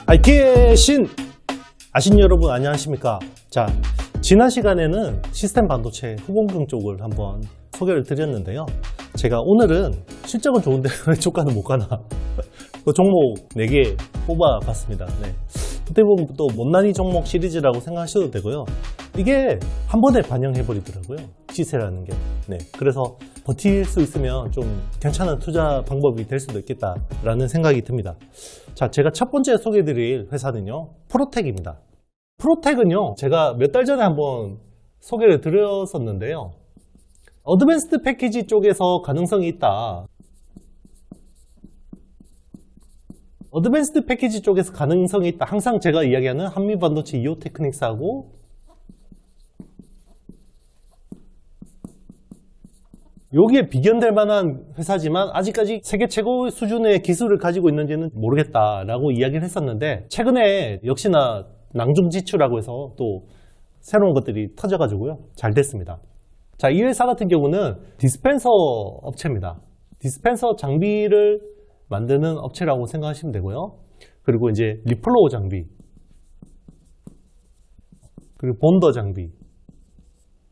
IT의 신! 아신 여러분 안녕하십니까? 자, 지난 시간에는 시스템 반도체 후공정 쪽을 한번 소개를 드렸는데요. 제가 오늘은 실적은 좋은데 왜 주가는 못 가나? 그 종목 4개 뽑아봤습니다. 네. 어떻게 보면 또 못난이 종목 시리즈라고 생각하셔도 되고요. 이게 한 번에 반영해버리더라고요. 시세라는 게. 네. 그래서 버틸 수 있으면 좀 괜찮은 투자 방법이 될 수도 있겠다라는 생각이 듭니다. 자, 제가 첫 번째 소개해드릴 회사는요. 프로텍입니다. 프로텍은요. 제가 몇 달 전에 한번 소개를 드렸었는데요. 어드밴스드 패키지 쪽에서 가능성이 있다. 어드밴스드 패키지 쪽에서 가능성이 있다. 항상 제가 이야기하는 한미반도체 이오테크닉스하고 여기에 비견될 만한 회사지만 아직까지 세계 최고 수준의 기술을 가지고 있는지는 모르겠다라고 이야기를 했었는데 최근에 역시나 낭중지추라고 해서 또 새로운 것들이 터져가지고요. 잘 됐습니다. 자, 이 회사 같은 경우는 디스펜서 업체입니다. 디스펜서 장비를 만드는 업체라고 생각하시면 되고요. 그리고 이제 리플로우 장비, 그리고 본더 장비,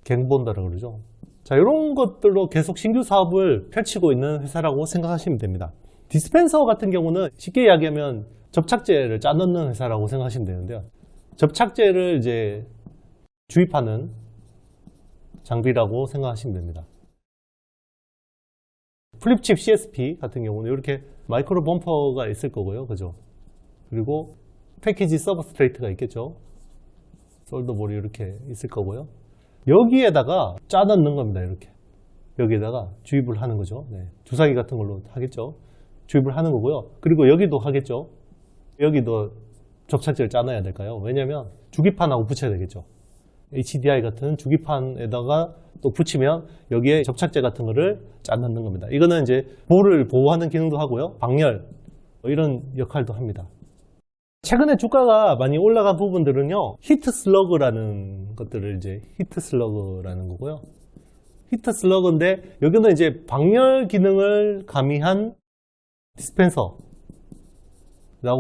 갱본더라고 그러죠. 자, 이런 것들로 계속 신규 사업을 펼치고 있는 회사라고 생각하시면 됩니다. 디스펜서 같은 경우는 쉽게 이야기하면 접착제를 짜넣는 회사라고 생각하시면 되는데요. 접착제를 이제 주입하는 장비라고 생각하시면 됩니다. 플립칩 CSP 같은 경우는 이렇게 마이크로 범퍼가 있을 거고요. 그죠? 그리고 패키지 서브스트레이트가 있겠죠. 솔더볼이 이렇게 있을 거고요. 여기에다가 짜 넣는 겁니다. 이렇게. 여기에다가 주입을 하는 거죠. 네. 주사기 같은 걸로 하겠죠. 주입을 하는 거고요. 그리고 여기도 하겠죠. 여기도 접착제를 짜 넣어야 될까요? 왜냐면 주기판하고 붙여야 되겠죠. HDI 같은 주기판에다가 또 붙이면 여기에 접착제 같은 거를 짜 넣는 겁니다. 이거는 이제 볼을 보호하는 기능도 하고요. 방열 이런 역할도 합니다. 최근에 주가가 많이 올라간 부분들은요. 히트 슬러그라는 것들을 이제 히트 슬러그라는 거고요. 히트 슬러그인데 여기는 이제 방열 기능을 가미한 디스펜서라고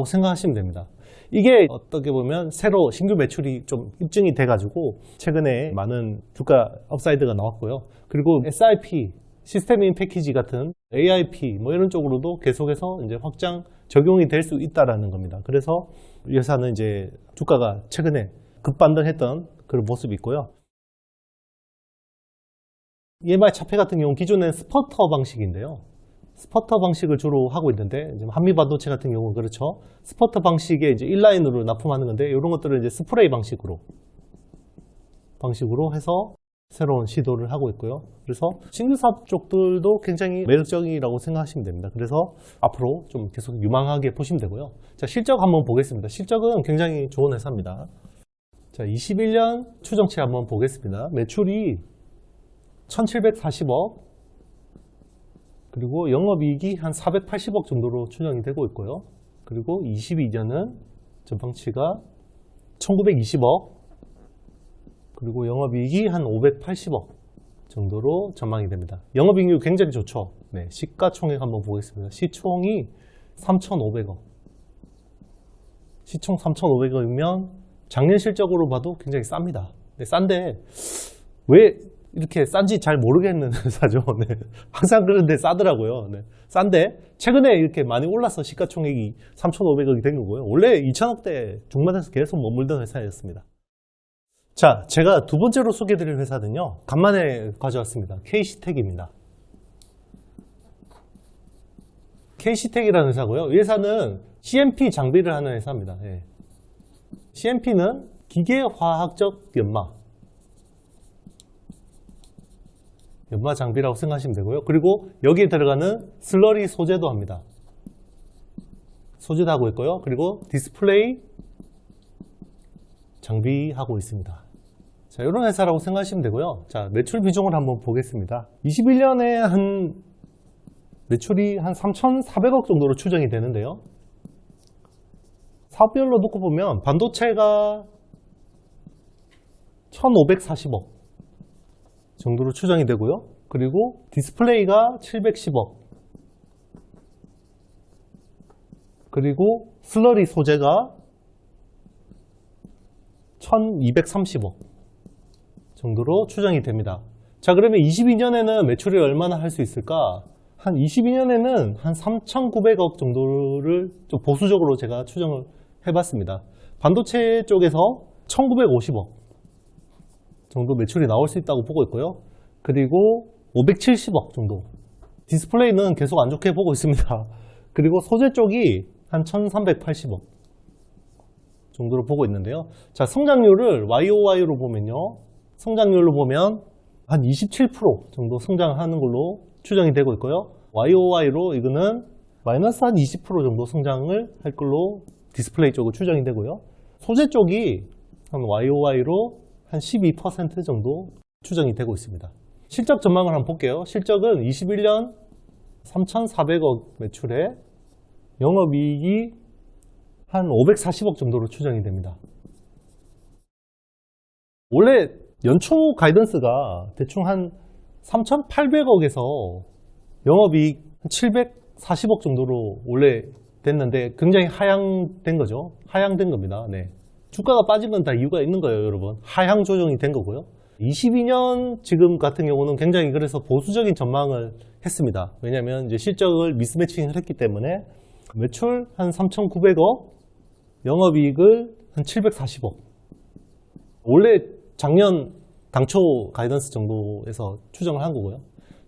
생각하시면 됩니다. 이게 어떻게 보면 새로 신규 매출이 좀 입증이 돼가지고 최근에 많은 주가 업사이드가 나왔고요. 그리고 SIP, 시스템 인 패키지 같은 AIP 뭐 이런 쪽으로도 계속해서 이제 확장 적용이 될 수 있다라는 겁니다. 그래서 이 회사는 이제 주가가 최근에 급반등했던 그런 모습이 있고요. EMI 차폐 같은 경우 기존엔 스퍼터 방식인데요. 스퍼터 방식을 주로 하고 있는데 한미 반도체 같은 경우는 그렇죠. 스퍼터 방식에 이제 인라인으로 납품하는 건데 이런 것들을 이제 스프레이 방식으로 해서 새로운 시도를 하고 있고요. 그래서 신규 사업 쪽들도 굉장히 매력적이라고 생각하시면 됩니다. 그래서 앞으로 좀 계속 유망하게 보시면 되고요. 자, 실적 한번 보겠습니다. 실적은 굉장히 좋은 회사입니다. 자, 21년 추정치 한번 보겠습니다. 매출이 1740억, 그리고 영업이익이 한 480억 정도로 추정이 되고 있고요. 그리고 22년은 전망치가 1920억, 그리고 영업이익이 한 580억 정도로 전망이 됩니다. 영업이익이 굉장히 좋죠. 네, 시가총액 한번 보겠습니다. 시총이 3,500억. 시총 3,500억이면 작년 실적으로 봐도 굉장히 쌉니다. 네, 싼데 왜 이렇게 싼지 잘 모르겠는 회사죠. 네. 항상 그런데 싸더라고요. 네. 싼데 최근에 이렇게 많이 올라서 시가총액이 3,500억이 된 거고요. 원래 2,000억대 중반에서 계속 머물던 회사였습니다. 자, 제가 두 번째로 소개해드릴 회사는요. 간만에 가져왔습니다. KC텍입니다. KC텍이라는 회사고요. 이 회사는 CMP 장비를 하는 회사입니다. 예. CMP는 기계화학적 연마 장비라고 생각하시면 되고요. 그리고 여기에 들어가는 슬러리 소재도 합니다. 소재도 하고 있고요. 그리고 디스플레이 장비하고 있습니다. 자, 이런 회사라고 생각하시면 되고요. 자, 매출 비중을 한번 보겠습니다. 21년에 한 매출이 한 3,400억 정도로 추정이 되는데요. 사업별로 놓고 보면 반도체가 1,540억 정도로 추정이 되고요. 그리고 디스플레이가 710억, 그리고 슬러리 소재가 1230억 정도로 추정이 됩니다. 자, 그러면 22년에는 매출이 얼마나 할 수 있을까? 한 22년에는 한 3,900억 정도를 좀 보수적으로 제가 추정을 해봤습니다. 반도체 쪽에서 1,950억 정도 매출이 나올 수 있다고 보고 있고요. 그리고 570억 정도. 디스플레이는 계속 안 좋게 보고 있습니다. 그리고 소재 쪽이 한 1,380억 정도로 보고 있는데요. 자, 성장률을 YOY로 보면요. 성장률로 보면 한 27% 정도 성장하는 걸로 추정이 되고 있고요. YOY로 이거는 마이너스 한 20% 정도 성장을 할 걸로 디스플레이 쪽으로 추정이 되고요. 소재 쪽이 한 YOY로 한 12% 정도 추정이 되고 있습니다. 실적 전망을 한번 볼게요. 실적은 21년 3,400억 매출에 영업이익이 한 540억 정도로 추정이 됩니다. 원래 연초 가이던스가 대충 한 3,800억에서 영업이익 740억 정도로 원래 됐는데 굉장히 하향된 거죠. 하향된 겁니다. 네. 주가가 빠진 건 다 이유가 있는 거예요, 여러분. 하향 조정이 된 거고요. 22년 지금 같은 경우는 굉장히 그래서 보수적인 전망을 했습니다. 왜냐하면 이제 실적을 미스매칭을 했기 때문에 매출 한 3,900억, 영업이익을 한 740억. 원래 작년 당초 가이던스 정도에서 추정을 한 거고요.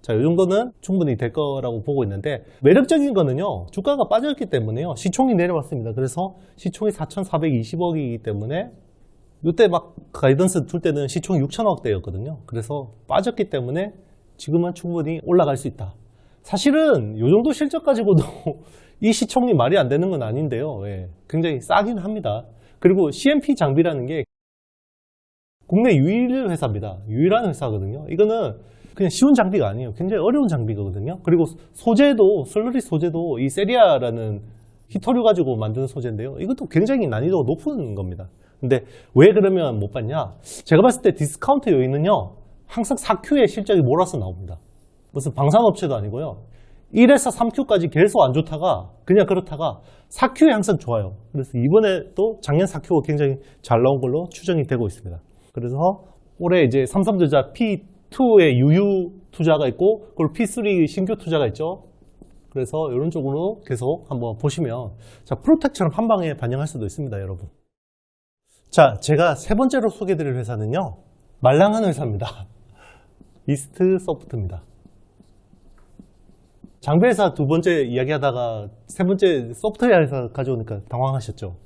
자, 이 정도는 충분히 될 거라고 보고 있는데 매력적인 거는요. 주가가 빠졌기 때문에요. 시총이 내려왔습니다. 그래서 시총이 4,420억이기 때문에 이때 막 가이던스 둘 때는 시총이 6천억대였거든요. 그래서 빠졌기 때문에 지금은 충분히 올라갈 수 있다. 사실은 이 정도 실적 가지고도 이 시총이 말이 안 되는 건 아닌데요. 예, 굉장히 싸긴 합니다. 그리고 CMP 장비라는 게 국내 유일 회사입니다. 유일한 회사거든요. 이거는 그냥 쉬운 장비가 아니에요. 굉장히 어려운 장비거든요. 그리고 소재도, 슬러리 소재도 이 세리아라는 히토류 가지고 만드는 소재인데요. 이것도 굉장히 난이도가 높은 겁니다. 근데 왜 그러면 못 봤냐? 제가 봤을 때 디스카운트 요인은요, 항상 4Q에 실적이 몰아서 나옵니다. 무슨 방산업체도 아니고요. 1에서 3Q까지 계속 안 좋다가 그냥 그렇다가 4Q에 항상 좋아요. 그래서 이번에 또 작년 4Q가 굉장히 잘 나온 걸로 추정이 되고 있습니다. 그래서 올해 이제 삼성전자 P2의 유유 투자가 있고, 그리고 P3 신규 투자가 있죠. 그래서 이런 쪽으로 계속 한번 보시면, 자, 프로텍처럼 한 방에 반영할 수도 있습니다, 여러분. 자, 제가 세 번째로 소개해드릴 회사는요, 말랑한 회사입니다. 이스트 소프트입니다. 장비회사 두 번째 이야기하다가 세 번째 소프트웨어 회사 가져오니까 당황하셨죠?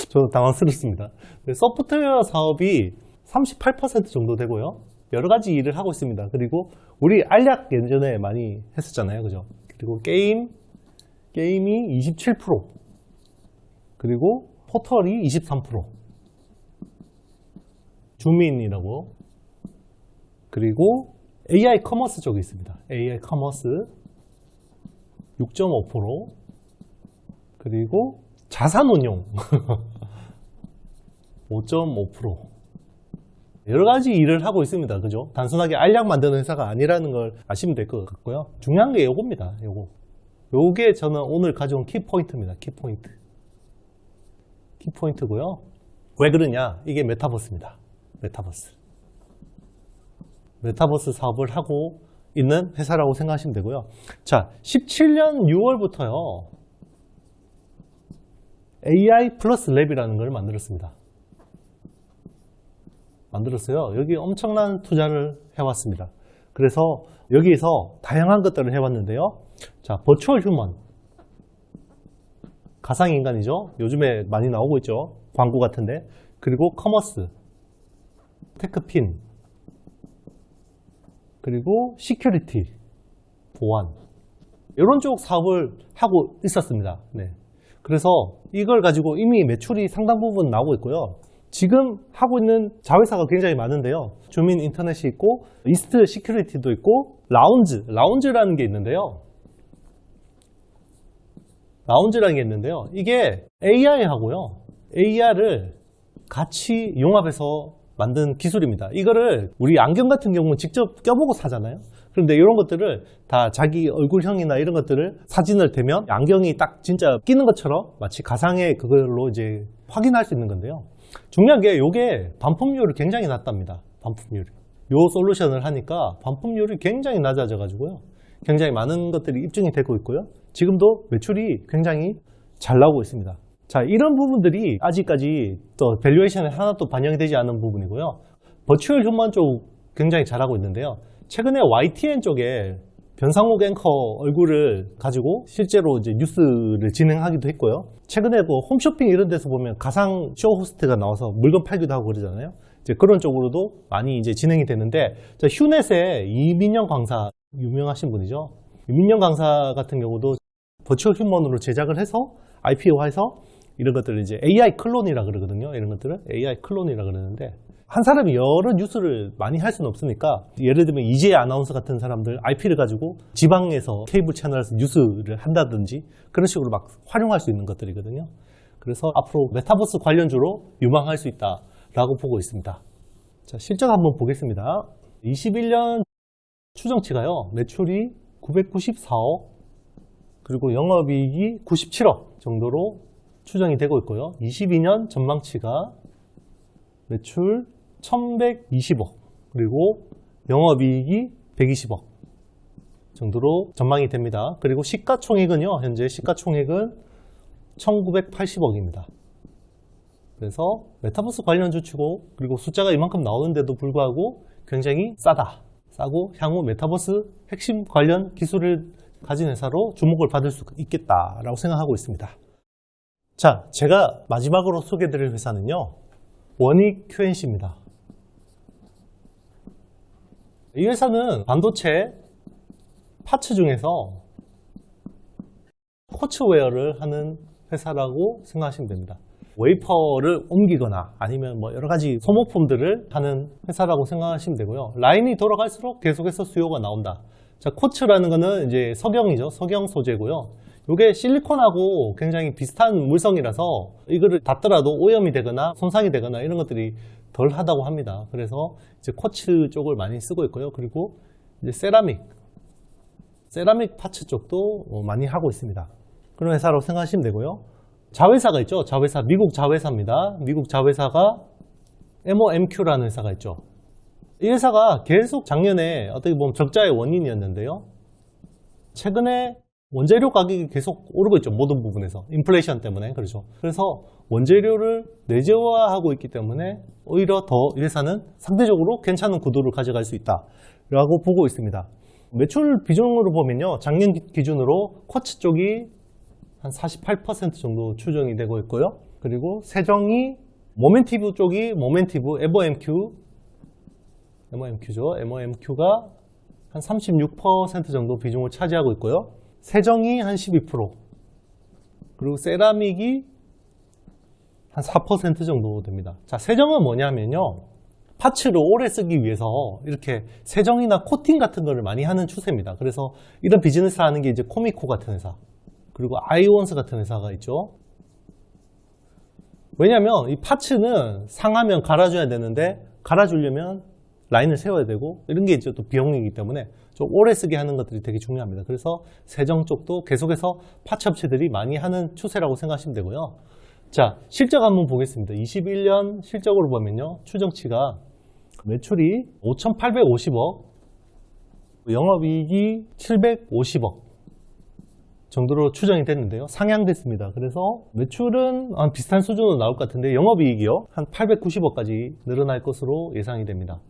저도 당황스럽습니다. 소프트웨어 사업이 38% 정도 되고요. 여러 가지 일을 하고 있습니다. 그리고 우리 알약 예전에 많이 했었잖아요. 그죠? 그리고 게임이 27%. 그리고 포털이 23%. 주민이라고. 그리고 AI 커머스 쪽이 있습니다. AI 커머스 6.5%. 그리고 자산운용 5.5%. 여러 가지 일을 하고 있습니다. 그죠? 단순하게 알약 만드는 회사가 아니라는 걸 아시면 될 것 같고요. 중요한 게 요겁니다. 요게 저는 오늘 가져온 키포인트입니다. 키포인트고요. 왜 그러냐? 이게 메타버스입니다. 메타버스 사업을 하고 있는 회사라고 생각하시면 되고요. 자, 17년 6월부터요. AI 플러스 랩이라는 걸 만들었습니다. 여기 엄청난 투자를 해왔습니다. 그래서 여기에서 다양한 것들을 해왔는데요. 자, 버추얼 휴먼. 가상인간이죠. 요즘에 많이 나오고 있죠. 광고 같은데. 그리고 커머스. 테크핀. 그리고 시큐리티. 보안. 이런 쪽 사업을 하고 있었습니다. 네. 그래서 이걸 가지고 이미 매출이 상당 부분 나오고 있고요. 지금 하고 있는 자회사가 굉장히 많은데요. 주민 인터넷이 있고, 이스트 시큐리티도 있고, 라운지라는 게 있는데요. 이게 AI하고요. AR을 같이 융합해서 만든 기술입니다. 이거를 우리 안경 같은 경우는 직접 껴보고 사잖아요. 그런데 이런 것들을 다 자기 얼굴형이나 이런 것들을 사진을 대면 안경이 딱 진짜 끼는 것처럼 마치 가상의 그걸로 이제 확인할 수 있는 건데요. 중요한 게 이게 반품률이 굉장히 낮답니다. 반품률이. 요 솔루션을 하니까 반품률이 굉장히 낮아져 가지고요. 굉장히 많은 것들이 입증이 되고 있고요. 지금도 매출이 굉장히 잘 나오고 있습니다. 자, 이런 부분들이 아직까지 또 밸류에이션에 하나도 반영이 되지 않은 부분이고요. 버추얼 휴먼 쪽 굉장히 잘하고 있는데요. 최근에 YTN 쪽에 변상욱 앵커 얼굴을 가지고 실제로 이제 뉴스를 진행하기도 했고요. 최근에 뭐 홈쇼핑 이런 데서 보면 가상 쇼 호스트가 나와서 물건 팔기도 하고 그러잖아요. 이제 그런 쪽으로도 많이 이제 진행이 되는데, 휴넷의 이민영 강사, 유명하신 분이죠. 이민영 강사 같은 경우도 버추얼 휴먼으로 제작을 해서 IPO화해서 이런 것들을 이제 AI 클론이라 그러거든요. 이런 것들을 AI 클론이라 그러는데, 한 사람이 여러 뉴스를 많이 할 수는 없으니까, 예를 들면 이재희 아나운서 같은 사람들 IP를 가지고 지방에서 케이블 채널에서 뉴스를 한다든지 그런 식으로 막 활용할 수 있는 것들이거든요. 그래서 앞으로 메타버스 관련주로 유망할 수 있다라고 보고 있습니다. 자, 실적 한번 보겠습니다. 21년 추정치가요, 매출이 994억, 그리고 영업이익이 97억 정도로 추정이 되고 있고요. 22년 전망치가 매출 1120억, 그리고 영업이익이 120억 정도로 전망이 됩니다. 그리고 시가총액은요, 현재 시가총액은 1980억입니다. 그래서 메타버스 관련주 치고, 그리고 숫자가 이만큼 나오는데도 불구하고 굉장히 싸고 향후 메타버스 핵심 관련 기술을 가진 회사로 주목을 받을 수 있겠다라고 생각하고 있습니다. 자, 제가 마지막으로 소개해드릴 회사는요, 원익 QNC입니다. 이 회사는 반도체 파츠 중에서 쿼츠웨어를 하는 회사라고 생각하시면 됩니다. 웨이퍼를 옮기거나 아니면 뭐 여러 가지 소모품들을 하는 회사라고 생각하시면 되고요. 라인이 돌아갈수록 계속해서 수요가 나온다. 자, 쿼츠라는 거는 이제 석영이죠. 석영 소재고요. 이게 실리콘하고 굉장히 비슷한 물성이라서 이거를 닿더라도 오염이 되거나 손상이 되거나 이런 것들이 덜 하다고 합니다. 그래서 이제 쿼츠 쪽을 많이 쓰고 있고요. 그리고 이제 세라믹 파츠 쪽도 많이 하고 있습니다. 그런 회사로 생각하시면 되고요. 자회사가 있죠. 자회사, 미국 자회사입니다. 미국 자회사가 MOMQ라는 회사가 있죠. 이 회사가 계속 작년에 어떻게 보면 적자의 원인이었는데요. 최근에 원재료 가격이 계속 오르고 있죠. 모든 부분에서. 인플레이션 때문에. 그렇죠. 그래서 원재료를 내재화하고 있기 때문에 오히려 더 이 회사는 상대적으로 괜찮은 구도를 가져갈 수 있다라고 보고 있습니다. 매출 비중으로 보면요, 작년 기준으로 쿼츠 쪽이 한 48% 정도 추정이 되고 있고요. 그리고 세정이 모멘티브 쪽이 MOMQ죠. MOMQ가 한 36% 정도 비중을 차지하고 있고요. 세정이 한 12%, 그리고 세라믹이 한 4% 정도 됩니다. 자, 세정은 뭐냐면요, 파츠를 오래 쓰기 위해서 이렇게 세정이나 코팅 같은 거를 많이 하는 추세입니다. 그래서 이런 비즈니스 하는 게 이제 코미코 같은 회사, 그리고 아이원스 같은 회사가 있죠. 왜냐면 이 파츠는 상하면 갈아줘야 되는데, 갈아주려면 라인을 세워야 되고, 이런 게 이제 또 비용이기 때문에 좀 오래 쓰게 하는 것들이 되게 중요합니다. 그래서 세정 쪽도 계속해서 파츠 업체들이 많이 하는 추세라고 생각하시면 되고요. 자, 실적 한번 보겠습니다. 21년 실적으로 보면요, 추정치가 매출이 5,850억, 영업이익이 750억 정도로 추정이 됐는데요. 상향됐습니다. 그래서 매출은 한 비슷한 수준으로 나올 것 같은데, 영업이익이요, 한 890억까지 늘어날 것으로 예상이 됩니다.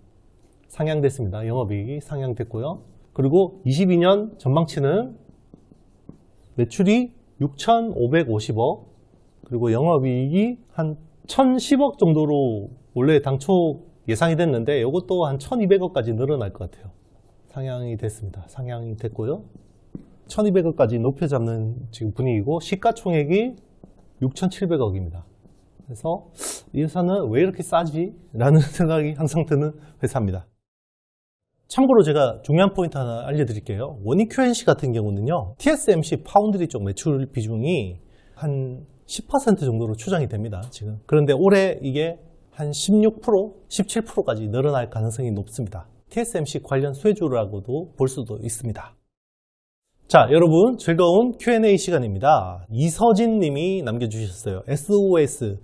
상향됐습니다. 영업이익이 상향됐고요. 그리고 22년 전망치는 매출이 6,550억, 그리고 영업이익이 한 1,010억 정도로 원래 당초 예상이 됐는데, 이것도 한 1,200억까지 늘어날 것 같아요. 상향이 됐습니다. 상향이 됐고요. 1,200억까지 높여잡는 지금 분위기고, 시가총액이 6,700억입니다. 그래서 이 회사는 왜 이렇게 싸지? 라는 생각이 항상 드는 회사입니다. 참고로 제가 중요한 포인트 하나 알려드릴게요. 원익 QNC 같은 경우는요, TSMC 파운드리 쪽 매출 비중이 한 10% 정도로 추정이 됩니다, 지금. 그런데 올해 이게 한 16%, 17%까지 늘어날 가능성이 높습니다. TSMC 관련 수혜주라고도 볼 수도 있습니다. 자, 여러분 즐거운 Q&A 시간입니다. 이서진 님이 남겨주셨어요. SOS.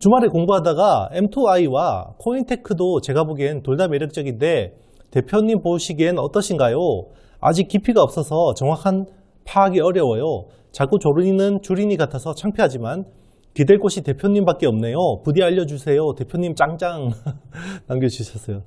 주말에 공부하다가 M2i와 코인테크도 제가 보기엔 둘 다 매력적인데 대표님 보시기엔 어떠신가요? 아직 깊이가 없어서 정확한 파악이 어려워요. 자꾸 조린이는 주린이 같아서 창피하지만 기댈 곳이 대표님밖에 없네요. 부디 알려주세요. 대표님 짱짱 남겨주셨어요.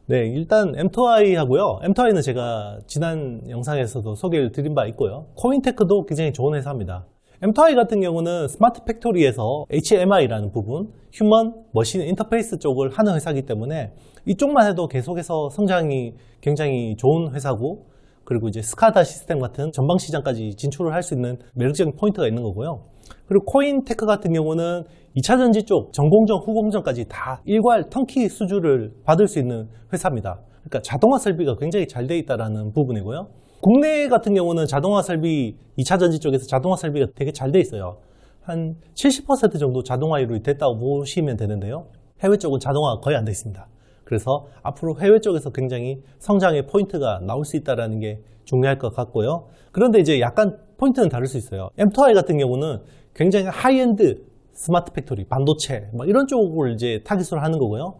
네, 일단 M2i 하고요. M2i는 제가 지난 영상에서도 소개를 드린 바 있고요. 코인테크도 굉장히 좋은 회사입니다. M2i 같은 경우는 스마트 팩토리에서 HMI라는 부분, 휴먼 머신 인터페이스 쪽을 하는 회사이기 때문에 이쪽만 해도 계속해서 성장이 굉장히 좋은 회사고, 그리고 이제 스카다 시스템 같은 전방 시장까지 진출을 할 수 있는 매력적인 포인트가 있는 거고요. 그리고 코인테크 같은 경우는 2차전지 쪽 전공정, 후공정까지 다 일괄 턴키 수주를 받을 수 있는 회사입니다. 그러니까 자동화 설비가 굉장히 잘 돼 있다는 부분이고요. 국내 같은 경우는 자동화 설비, 2차전지 쪽에서 자동화 설비가 되게 잘 돼 있어요. 한 70% 정도 자동화율이 됐다고 보시면 되는데요. 해외 쪽은 자동화가 거의 안 돼 있습니다. 그래서 앞으로 해외 쪽에서 굉장히 성장의 포인트가 나올 수 있다는 게 중요할 것 같고요. 그런데 이제 약간 포인트는 다를 수 있어요. M2i 같은 경우는 굉장히 하이엔드 스마트 팩토리, 반도체 뭐 이런 쪽을 이제 타깃으로 하는 거고요.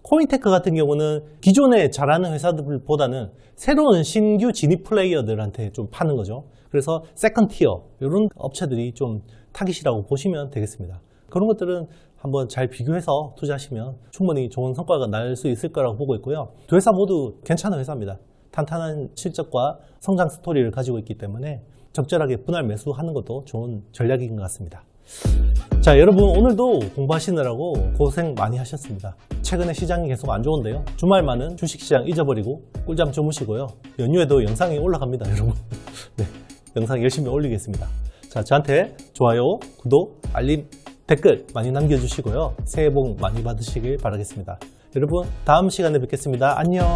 코인테크 같은 경우는 기존에 잘하는 회사들보다는 새로운 신규 진입 플레이어들한테 좀 파는 거죠. 그래서 세컨 티어 이런 업체들이 좀 타깃이라고 보시면 되겠습니다. 그런 것들은 한번 잘 비교해서 투자하시면 충분히 좋은 성과가 날 수 있을 거라고 보고 있고요. 두 회사 모두 괜찮은 회사입니다. 탄탄한 실적과 성장 스토리를 가지고 있기 때문에 적절하게 분할 매수하는 것도 좋은 전략인 것 같습니다. 자, 여러분 오늘도 공부하시느라고 고생 많이 하셨습니다. 최근에 시장이 계속 안 좋은데요. 주말만은 주식시장 잊어버리고 꿀잠 주무시고요. 연휴에도 영상이 올라갑니다, 여러분. 네, 영상 열심히 올리겠습니다. 자, 저한테 좋아요, 구독, 알림, 댓글 많이 남겨주시고요. 새해 복 많이 받으시길 바라겠습니다. 여러분 다음 시간에 뵙겠습니다. 안녕.